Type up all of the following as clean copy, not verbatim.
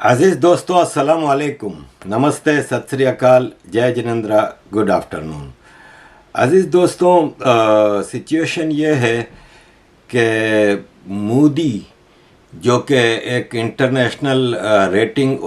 अजीज़ दोस्तों, अस्सलाम वालेकुम, नमस्ते, सत श्री अकाल, जय जिनेंद्रा, गुड आफ्टरनून। अजीज़ दोस्तों, सिचुएशन ये है कि मूडी जो कि एक इंटरनेशनल रेटिंग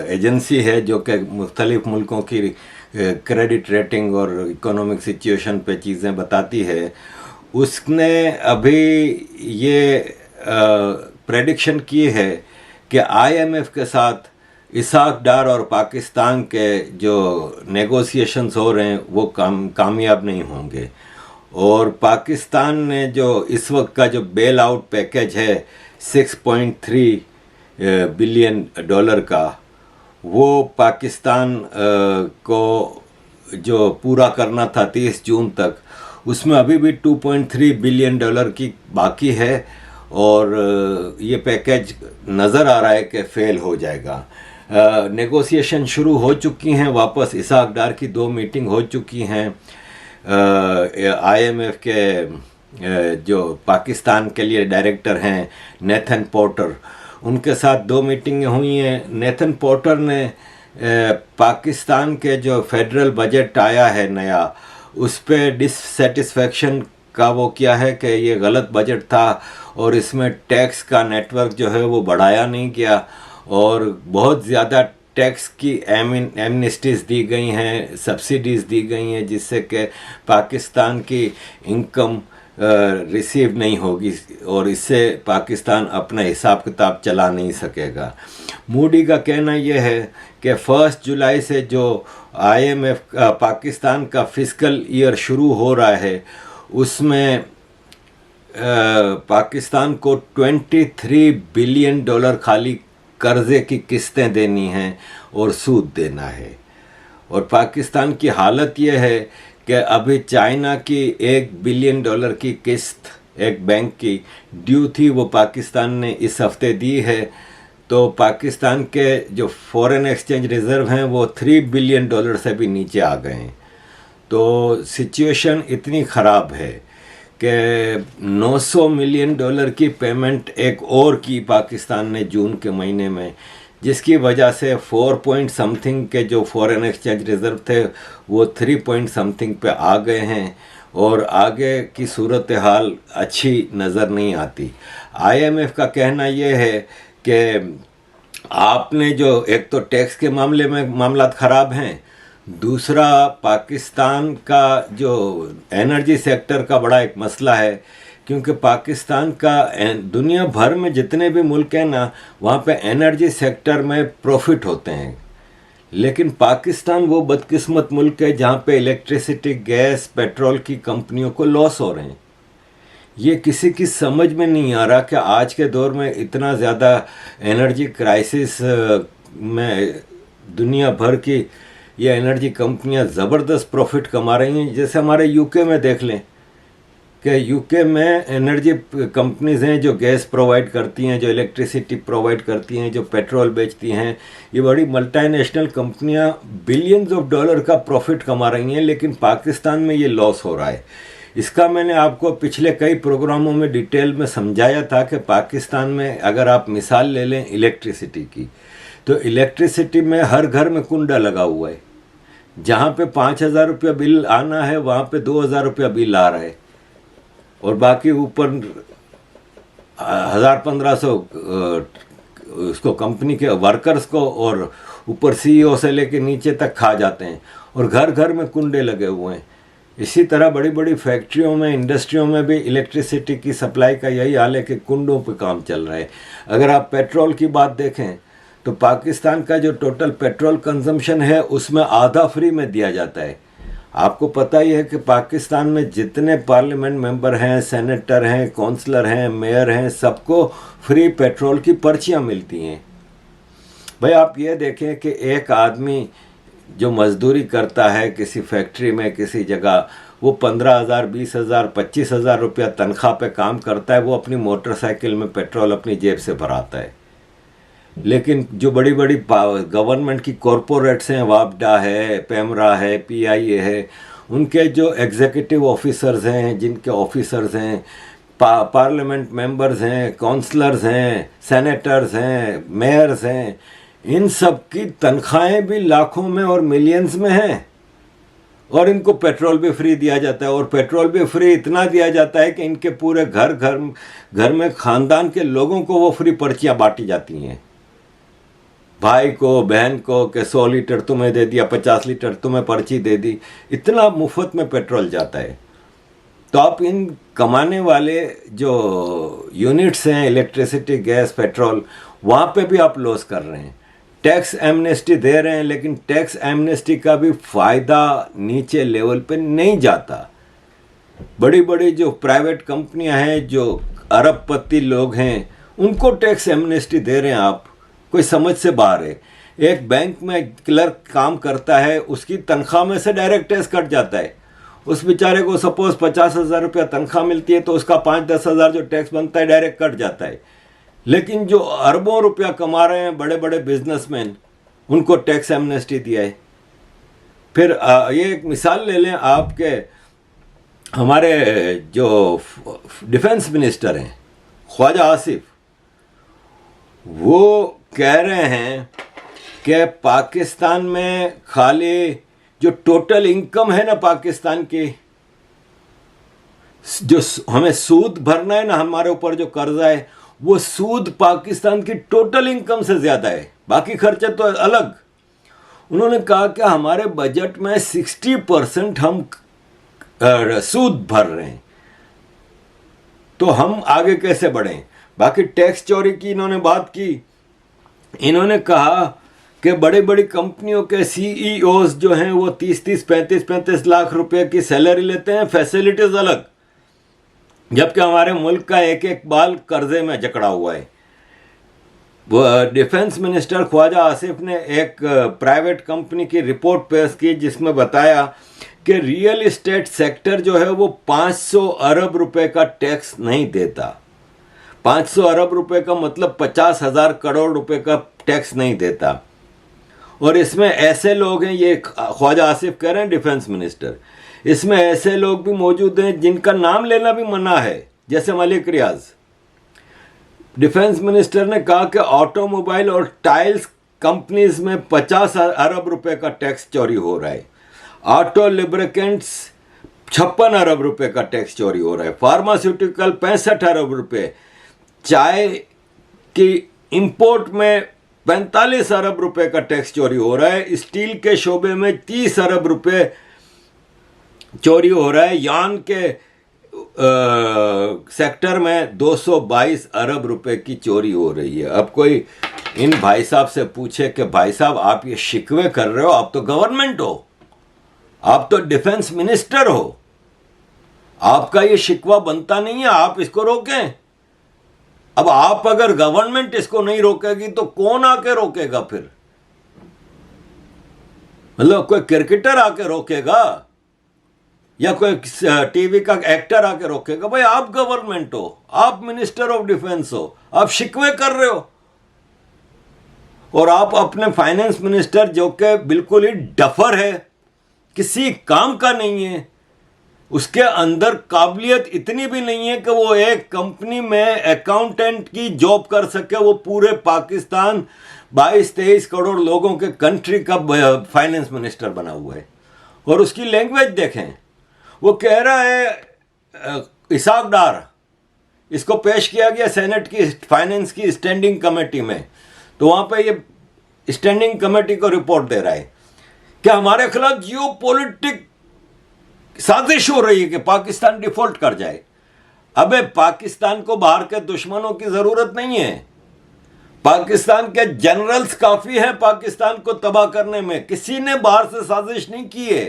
एजेंसी है जो कि मुख्तलिफ़ मुल्कों की क्रेडिट रेटिंग और इकोनॉमिक सिचुएशन पे चीज़ें बताती है, उसने अभी ये प्रेडिक्शन की है कि आईएमएफ के साथ इसाक डार और पाकिस्तान के जो नेगोशिएशंस हो रहे हैं वो कामयाब नहीं होंगे। और पाकिस्तान ने जो इस वक्त का जो बेल आउट पैकेज है 6.3 बिलियन डॉलर का, वो पाकिस्तान को जो पूरा करना था 30 जून तक, उसमें अभी भी 2.3 बिलियन डॉलर की बाकी है और ये पैकेज नज़र आ रहा है कि फेल हो जाएगा। नेगोशिएशन शुरू हो चुकी हैं, वापस इसाक डार की 2 मीटिंग हो चुकी हैं। आईएमएफ के जो पाकिस्तान के लिए डायरेक्टर हैं नेथन पोर्टर, उनके साथ 2 मीटिंगें हुई हैं। नेथन पोर्टर ने पाकिस्तान के जो फेडरल बजट आया है नया, उस पर डिससेटिस्फैक्शन का वो किया है कि ये गलत बजट था और इसमें टैक्स का नेटवर्क जो है वो बढ़ाया नहीं गया और बहुत ज़्यादा टैक्स की एमनिस्टीज़ दी गई हैं, सब्सिडीज़ दी गई हैं, जिससे कि पाकिस्तान की इनकम रिसीव नहीं होगी और इससे पाकिस्तान अपना हिसाब किताब चला नहीं सकेगा। मूडी का कहना यह है कि 1 जुलाई से जो आईएमएफ पाकिस्तान का फिस्कल ईयर शुरू हो रहा है, उसमें पाकिस्तान को 23 बिलियन डॉलर खाली कर्ज़े की किस्तें देनी हैं और सूद देना है। और पाकिस्तान की हालत यह है कि अभी चाइना की 1 बिलियन डॉलर की किस्त एक बैंक की ड्यू थी, वो पाकिस्तान ने इस हफ्ते दी है। तो पाकिस्तान के जो फॉरेन एक्सचेंज रिज़र्व हैं वो 3 बिलियन डॉलर से भी नीचे आ गए हैं। तो सिचुएशन इतनी ख़राब है कि 900 मिलियन डॉलर की पेमेंट एक और की पाकिस्तान ने जून के महीने में, जिसकी वजह से 4 पॉइंट समथिंग के जो फॉरेन एक्सचेंज रिज़र्व थे वो 3 पॉइंट समथिंग पे आ गए हैं और आगे की सूरत हाल अच्छी नज़र नहीं आती। आईएमएफ का कहना ये है कि आपने जो एक तो टैक्स के मामले में मामला ख़राब हैं, दूसरा पाकिस्तान का जो एनर्जी सेक्टर का बड़ा एक मसला है, क्योंकि पाकिस्तान का दुनिया भर में जितने भी मुल्क हैं ना, वहाँ पे एनर्जी सेक्टर में प्रॉफिट होते हैं, लेकिन पाकिस्तान वो बदकिस्मत मुल्क है जहाँ पे इलेक्ट्रिसिटी, गैस, पेट्रोल की कंपनियों को लॉस हो रहे हैं। ये किसी की समझ में नहीं आ रहा कि आज के दौर में इतना ज़्यादा एनर्जी क्राइसिस में दुनिया भर की ये एनर्जी कंपनियां ज़बरदस्त प्रॉफिट कमा रही हैं। जैसे हमारे यूके में देख लें कि यूके में एनर्जी कंपनीज़ हैं जो गैस प्रोवाइड करती हैं, जो इलेक्ट्रिसिटी प्रोवाइड करती हैं, जो पेट्रोल बेचती हैं। ये बड़ी मल्टीनेशनल कंपनियां बिलियंस ऑफ डॉलर का प्रॉफिट कमा रही हैं, लेकिन पाकिस्तान में ये लॉस हो रहा है। इसका मैंने आपको पिछले कई प्रोग्रामों में डिटेल में समझाया था कि पाकिस्तान में अगर आप मिसाल ले लें इलेक्ट्रिसिटी की, तो इलेक्ट्रिसिटी में हर घर में कुंडा लगा हुआ है। जहाँ पे 5,000 रुपया बिल आना है वहाँ पे 2,000 रुपया बिल आ रहा है और बाकी ऊपर 1,000-1,500 उसको कंपनी के वर्कर्स को और ऊपर सीईओ से लेके नीचे तक खा जाते हैं और घर घर में कुंडे लगे हुए हैं। इसी तरह बड़ी बड़ी फैक्ट्रियों में, इंडस्ट्रियों में भी इलेक्ट्रिसिटी की सप्लाई का यही हाल है कि कुंडों पे काम चल रहा है। अगर आप पेट्रोल की बात देखें तो पाकिस्तान का जो टोटल पेट्रोल कंजम्पशन है उसमें आधा फ्री में दिया जाता है। आपको पता ही है कि पाकिस्तान में जितने पार्लियामेंट मेंबर हैं, सेनेटर हैं, काउंसलर हैं, मेयर हैं, सबको फ्री पेट्रोल की पर्चियां मिलती हैं। भाई आप ये देखें कि एक आदमी जो मजदूरी करता है किसी फैक्ट्री में, किसी जगह, वो 15,000, 20,000, 25,000 रुपया तनख्वाह पे काम करता है, वो अपनी मोटरसाइकिल में पेट्रोल अपनी जेब से भराता है। लेकिन जो बड़ी बड़ी गवर्नमेंट की कॉरपोरेट्स हैं, वापडा है, पेमरा है, पीआईए है, उनके जो एग्जीक्यूटिव ऑफिसर्स हैं, जिनके ऑफिसर्स हैं, पार्लियामेंट मेंबर्स हैं, काउंसलर्स हैं, सेनेटर्स हैं, मेयर्स हैं, इन सब की तनख्वाहें भी लाखों में और मिलियंस में हैं, और इनको पेट्रोल भी फ्री दिया जाता है, और पेट्रोल भी फ्री इतना दिया जाता है कि इनके पूरे घर में खानदान के लोगों को वो फ्री पर्चियां बांटी जाती हैं, भाई को बहन को, कि 100 लीटर तुम्हें दे दिया, 50 लीटर तुम्हें पर्ची दे दी, इतना मुफ्त में पेट्रोल जाता है। तो आप इन कमाने वाले जो यूनिट्स हैं, इलेक्ट्रिसिटी, गैस, पेट्रोल, वहाँ पे भी आप लॉस कर रहे हैं। टैक्स एमनेस्टी दे रहे हैं, लेकिन टैक्स एमनेस्टी का भी फ़ायदा नीचे लेवल पे नहीं जाता। बड़ी बड़ी जो प्राइवेट कंपनियां हैं, जो अरबपति लोग हैं, उनको टैक्स एमनेस्टी दे रहे हैं आप, कोई समझ से बाहर है। एक बैंक में क्लर्क काम करता है, उसकी तनख्वाह में से डायरेक्ट टैक्स कट जाता है। उस बेचारे को सपोज 50,000 रुपया तनख्वाह मिलती है, तो उसका 5-10 हज़ार जो टैक्स बनता है डायरेक्ट कट जाता है। लेकिन जो अरबों रुपया कमा रहे हैं बड़े बड़े बिजनेसमैन, उनको टैक्स एमनेस्टी दिया है। फिर ये एक मिसाल ले लें आपके, हमारे जो डिफेंस मिनिस्टर हैं ख्वाजा आसिफ, वो कह रहे हैं कि पाकिस्तान में खाली जो टोटल इनकम है ना पाकिस्तान की, जो हमें सूद भरना है ना, हमारे ऊपर जो कर्जा है, वो सूद पाकिस्तान की टोटल इनकम से ज़्यादा है, बाकी खर्चे तो अलग। उन्होंने कहा कि हमारे बजट में 60% हम सूद भर रहे हैं, तो हम आगे कैसे बढ़ें। बाकी टैक्स चोरी की इन्होंने बात की। इन्होंने कहा कि बड़ी बड़ी कंपनियों के सीईओज जो हैं वो 30-30, 35-35 लाख रुपए की सैलरी लेते हैं, फैसिलिटीज अलग, जबकि हमारे मुल्क का एक एक बाल कर्जे में जकड़ा हुआ है। वो डिफेंस मिनिस्टर ख्वाजा आसिफ ने एक प्राइवेट कंपनी की रिपोर्ट पेश की, जिसमें बताया कि रियल इस्टेट सेक्टर जो है वो 500 अरब रुपए का टैक्स नहीं देता। 500 अरब रुपए का मतलब 50,000 करोड़ रुपए का टैक्स नहीं देता। और इसमें ऐसे लोग हैं, ये ख्वाजा आसिफ कह रहे हैं डिफेंस मिनिस्टर, इसमें ऐसे लोग भी मौजूद हैं जिनका नाम लेना भी मना है, जैसे मलिक रियाज। डिफेंस मिनिस्टर ने कहा कि ऑटोमोबाइल और टाइल्स कंपनीज में 50 अरब रुपए का टैक्स चोरी हो रहा है। ऑटो लिब्रिकेंट्स 56 अरब रुपए का टैक्स चोरी हो रहा है। फार्मास्यूटिकल 65 अरब रुपए, चाय की इंपोर्ट में 45 अरब रुपए का टैक्स चोरी हो रहा है। स्टील के शोबे में 30 अरब रुपए चोरी हो रहा है। यान के सेक्टर में 222 अरब रुपए की चोरी हो रही है। अब कोई इन भाई साहब से पूछे कि भाई साहब आप ये शिकवे कर रहे हो, आप तो गवर्नमेंट हो, आप तो डिफेंस मिनिस्टर हो, आपका ये शिकवा बनता नहीं है, आप इसको रोकें। अब आप अगर गवर्नमेंट इसको नहीं रोकेगी तो कौन आके रोकेगा फिर? मतलब कोई क्रिकेटर आके रोकेगा या कोई टीवी का एक्टर आके रोकेगा? भाई आप गवर्नमेंट हो, आप मिनिस्टर ऑफ डिफेंस हो, आप शिकवे कर रहे हो। और आप अपने फाइनेंस मिनिस्टर, जो कि बिल्कुल ही डफर है, किसी काम का नहीं है, उसके अंदर काबिलियत इतनी भी नहीं है कि वो एक कंपनी में अकाउंटेंट की जॉब कर सके। वो पूरे पाकिस्तान 22-23 करोड़ लोगों के कंट्री का फाइनेंस मिनिस्टर बना हुआ है। और उसकी लैंग्वेज देखें, वो कह रहा है इसाक डार, इसको पेश किया गया सेनेट की फाइनेंस की स्टैंडिंग कमेटी में, तो वहाँ पे ये स्टैंडिंग कमेटी को रिपोर्ट दे रहा है कि हमारे खिलाफ जियोपॉलिटिक साजिश हो रही है कि पाकिस्तान डिफॉल्ट कर जाए। अबे पाकिस्तान को बाहर के दुश्मनों की जरूरत नहीं है, पाकिस्तान के जनरल्स काफी हैं पाकिस्तान को तबाह करने में। किसी ने बाहर से साजिश नहीं की है।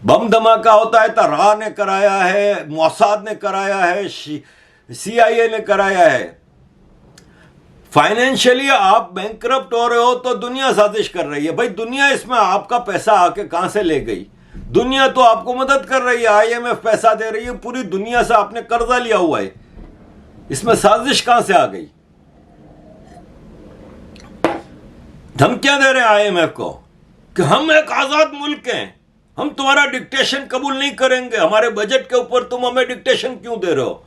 बम धमाका होता है तो राह ने कराया है, मोसाद ने कराया है, CIA ने कराया है। फाइनेंशियली आप बैंकरप्ट हो रहे हो तो दुनिया साजिश कर रही है। भाई दुनिया इसमें आपका पैसा आके कहां से ले गई? दुनिया तो आपको मदद कर रही है, IMF पैसा दे रही है, पूरी दुनिया से आपने कर्जा लिया हुआ है, इसमें साजिश कहां से आ गई? धमकियां दे रहे हैं IMF को कि हम एक आजाद मुल्क हैं, हम तुम्हारा डिक्टेशन कबूल नहीं करेंगे, हमारे बजट के ऊपर तुम हमें डिक्टेशन क्यों दे रहे हो?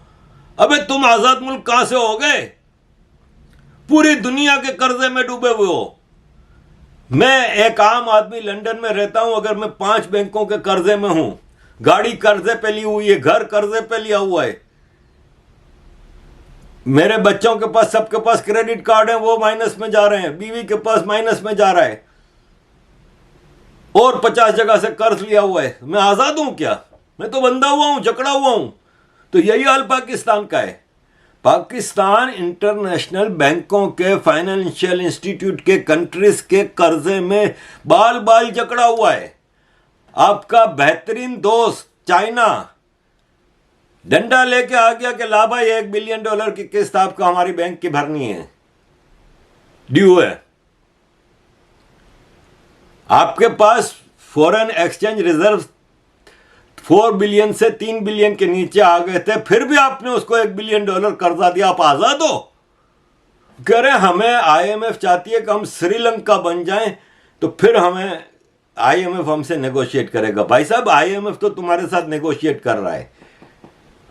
अबे तुम आजाद मुल्क कहां से हो गए? पूरी दुनिया के कर्जे में डूबे हुए हो। मैं एक आम आदमी लंदन में रहता हूं, अगर मैं 5 बैंकों के कर्जे में हूं, गाड़ी कर्जे पे ली हुई है, घर कर्जे पे लिया हुआ है, मेरे बच्चों के पास, सबके पास क्रेडिट कार्ड है, वो माइनस में जा रहे हैं, बीवी के पास माइनस में जा रहा है, और 50 जगह से कर्ज लिया हुआ है, मैं आजाद हूं क्या? मैं तो बंधा हुआ हूं, जकड़ा हुआ हूं। तो यही हाल पाकिस्तान का है। पाकिस्तान इंटरनेशनल बैंकों के, फाइनेंशियल इंस्टीट्यूट के, कंट्रीज के कर्जे में बाल बाल जकड़ा हुआ है। आपका बेहतरीन दोस्त चाइना डंडा लेके आ गया कि ला भाई $1 बिलियन की किस्त आपको हमारी बैंक की भरनी है, ड्यू है। आपके पास फॉरेन एक्सचेंज रिजर्व 4 बिलियन से 3 बिलियन के नीचे आ गए थे, फिर भी आपने उसको $1 बिलियन कर्जा दिया। आप आजाद हो? कह रहे हमें IMF चाहती है कि हम श्रीलंका बन जाएं, तो फिर हमें IMF हमसे नेगोशिएट करेगा। भाई साहब, IMF तो तुम्हारे साथ नेगोशिएट कर रहा है।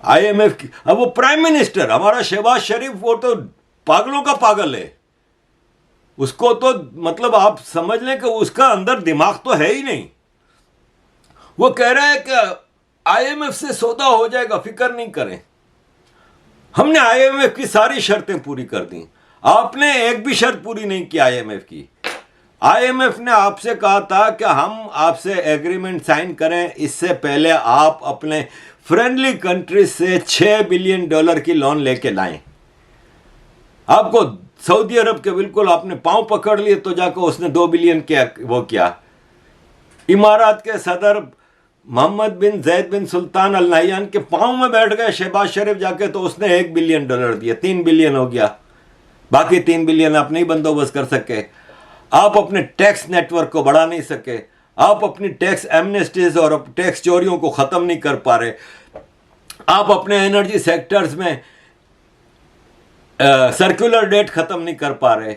IMF की, अब वो प्राइम मिनिस्टर हमारा शहबाज शरीफ, वो तो पागलों का पागल है। उसको तो मतलब आप समझ लें कि उसका अंदर दिमाग तो है ही नहीं। वो कह रहा है कि IMF से सौदा हो जाएगा, फिक्र नहीं करें। हमने IMF की सारी शर्तें पूरी कर दी, आपने एक भी शर्त पूरी नहीं की IMF की। IMF ने आपसे कहा था कि हम आपसे एग्रीमेंट साइन करें, इससे पहले आप अपने फ्रेंडली कंट्री से $6 बिलियन की लोन लेके लाएं। आपको सऊदी अरब के बिल्कुल आपने पांव पकड़ लिए, तो जाकर उसने 2 बिलियन वो किया। इमारात के सदर मोहम्मद बिन जैद बिन सुल्तान अल नहयान के पांव में बैठ गए शहबाज शरीफ जाके, तो उसने $1 बिलियन दिया, 3 बिलियन हो गया। बाकी 3 बिलियन आप नहीं बंदोबस्त कर सके। आप अपने टैक्स नेटवर्क को बढ़ा नहीं सके, आप अपनी टैक्स एमनेस्टीज और टैक्स चोरियों को खत्म नहीं कर पा रहे, आप अपने एनर्जी सेक्टर्स में सर्कुलर डेट खत्म नहीं कर पा रहे,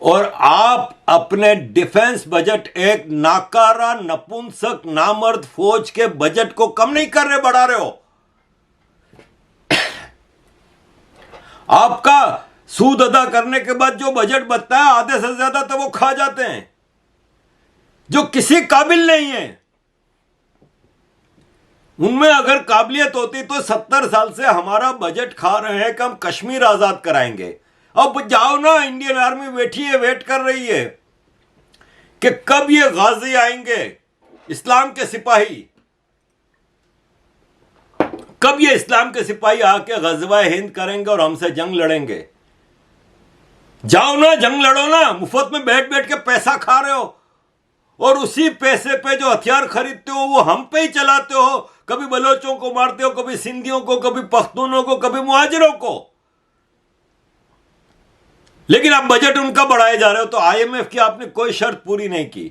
और आप अपने डिफेंस बजट, एक नाकारा नपुंसक नामर्द फौज के बजट को कम नहीं कर रहे, बढ़ा रहे हो। आपका सूद अदा करने के बाद जो बजट बचता है, आधे से ज्यादा तो वो खा जाते हैं जो किसी काबिल नहीं है। उनमें अगर काबिलियत होती तो 70 साल से हमारा बजट खा रहे हैं कि हम कश्मीर आजाद कराएंगे। अब जाओ ना, इंडियन आर्मी बैठी है, वेट कर रही है कि कब ये गाजी आएंगे, इस्लाम के सिपाही, कब ये इस्लाम के सिपाही आके गजवा हिंद करेंगे और हमसे जंग लड़ेंगे। जाओ ना, जंग लड़ो ना, मुफ्त में बैठ बैठ के पैसा खा रहे हो, और उसी पैसे पे जो हथियार खरीदते हो वो हम पे ही चलाते हो। कभी बलोचों को मारते हो, कभी सिंधियों को, कभी पख्तूनों को, कभी मुहाजिरों को, लेकिन आप बजट उनका बढ़ाए जा रहे हो। तो IMF की आपने कोई शर्त पूरी नहीं की।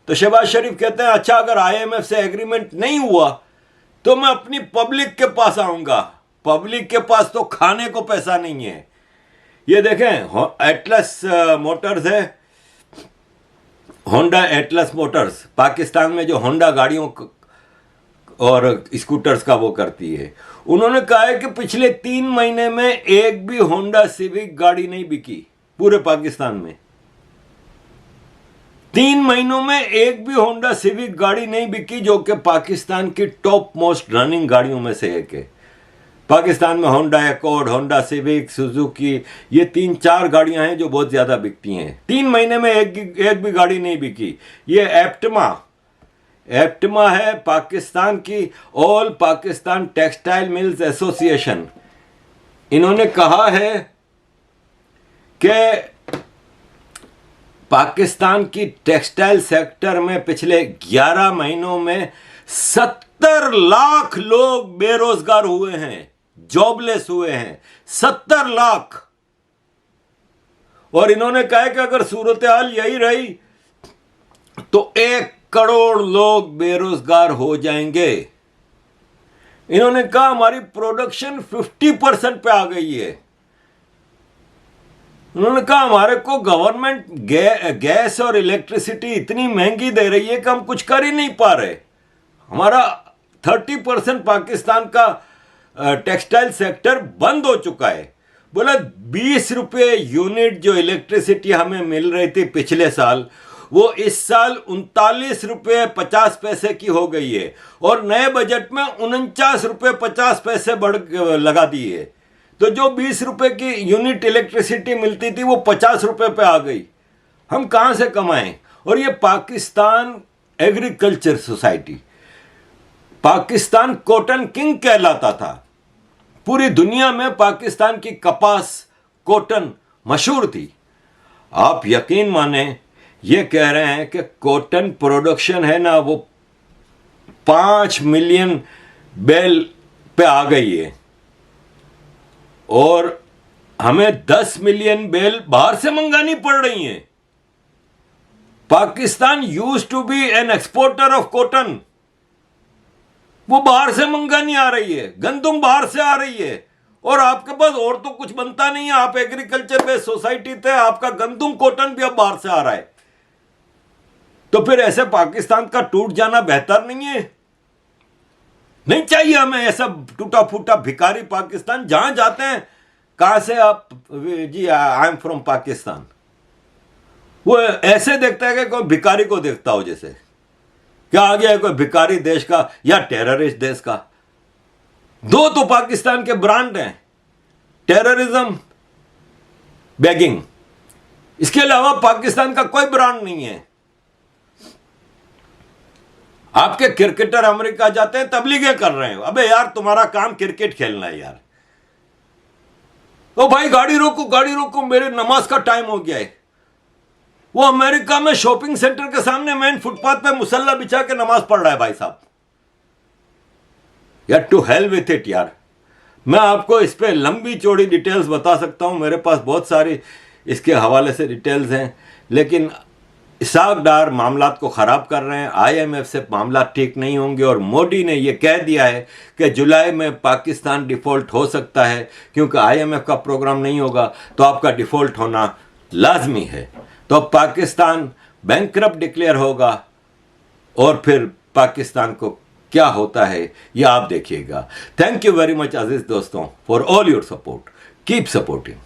तो शहबाज शरीफ कहते हैं, अच्छा अगर IMF से एग्रीमेंट नहीं हुआ तो मैं अपनी पब्लिक के पास आऊंगा। पब्लिक के पास तो खाने को पैसा नहीं है। ये देखें, एटलस मोटर्स है, होंडा एटलस मोटर्स, पाकिस्तान में जो होंडा गाड़ियों और स्कूटर्स का वो करती है। उन्होंने कहा है कि पिछले 3 महीने में एक भी होंडा सिविक गाड़ी नहीं बिकी पूरे पाकिस्तान में। 3 महीनों में एक भी होंडा सिविक गाड़ी नहीं बिकी, जो कि पाकिस्तान की टॉप मोस्ट रनिंग गाड़ियों में से एक है। पाकिस्तान में Honda accord, Honda civic, Suzuki, ये 3-4 गाड़ियां हैं जो बहुत ज्यादा बिकती हैं। 3 महीने में एक भी गाड़ी नहीं बिकी। ये एप्टमा है पाकिस्तान की, all Pakistan textile mills association. इन्होंने कहा है कि पाकिस्तान की टेक्सटाइल सेक्टर में पिछले 11 महीनों में 70 लाख लोग बेरोजगार हुए हैं, जॉबलेस हुए हैं, 70 लाख। और इन्होंने कहा कि अगर सूरत हाल यही रही तो 1 करोड़ लोग बेरोजगार हो जाएंगे। इन्होंने कहा हमारी प्रोडक्शन 50% पे आ गई है। उन्होंने कहा हमारे को गवर्नमेंट गैस और इलेक्ट्रिसिटी इतनी महंगी दे रही है कि हम कुछ कर ही नहीं पा रहे। हमारा 30% पाकिस्तान का टेक्सटाइल सेक्टर बंद हो चुका है। बोला 20 रुपये यूनिट जो इलेक्ट्रिसिटी हमें मिल रही थी पिछले साल, वो इस साल 39 रुपये 50 पैसे की हो गई है, और नए बजट में 49 रुपये 50 पैसे बढ़ लगा दी है। तो जो 20 रुपये की यूनिट इलेक्ट्रिसिटी मिलती थी वो 50 रुपये पे आ गई। हम कहाँ से कमाएं? और ये Pakistan agriculture society, Pakistan cotton king कहलाता था। पूरी दुनिया में पाकिस्तान की कपास कॉटन मशहूर थी। आप यकीन माने, ये कह रहे हैं कि कॉटन प्रोडक्शन है ना वो 5 मिलियन बेल पे आ गई है, और हमें 10 मिलियन बेल बाहर से मंगानी पड़ रही है। Pakistan used to be an exporter of cotton, वो बाहर से मंगानी आ रही है, गंदुम बाहर से आ रही है, और आपके पास और तो कुछ बनता नहीं है। आप एग्रीकल्चर बेस्ड सोसाइटी थे, आपका गंदुम कॉटन भी अब बाहर से आ रहा है। तो फिर ऐसे पाकिस्तान का टूट जाना बेहतर नहीं है? नहीं चाहिए हमें ऐसा टूटा फूटा भिखारी पाकिस्तान। जहां जाते हैं, कहां से आप? जी आई एम फ्रॉम पाकिस्तान। वो ऐसे देखता है कि कोई भिखारी को देखता हो, जैसे क्या आ गया है कोई भिखारी देश का या टेररिस्ट देश का। दो तो पाकिस्तान के ब्रांड हैं, टेररिज्म, बेगिंग। इसके अलावा पाकिस्तान का कोई ब्रांड नहीं है। आपके क्रिकेटर अमेरिका जाते हैं, तबलीगें कर रहे हैं। अबे यार, तुम्हारा काम क्रिकेट खेलना है यार। ओ भाई गाड़ी रोको, गाड़ी रोको, मेरे नमाज का टाइम हो गया है। वो अमेरिका में शॉपिंग सेंटर के सामने मेन फुटपाथ पे मुसल्ला बिछा के नमाज पढ़ रहा है भाई साहब। यार टू हेल विथ इट यार। मैं आपको इस पे लंबी चौड़ी डिटेल्स बता सकता हूं, मेरे पास बहुत सारी इसके हवाले से डिटेल्स हैं, लेकिन इसाक डार मामलात को ख़राब कर रहे हैं। IMF से मामला ठीक नहीं होंगे, और मोदी ने यह कह दिया है कि जुलाई में पाकिस्तान डिफ़ॉल्ट हो सकता है, क्योंकि IMF का प्रोग्राम नहीं होगा तो आपका डिफ़ॉल्ट होना लाजमी है। तो पाकिस्तान बैंकरप्ट डिक्लेयर होगा, और फिर पाकिस्तान को क्या होता है यह आप देखिएगा। थैंक यू वेरी मच अजीज दोस्तों for all your support. Keep supporting.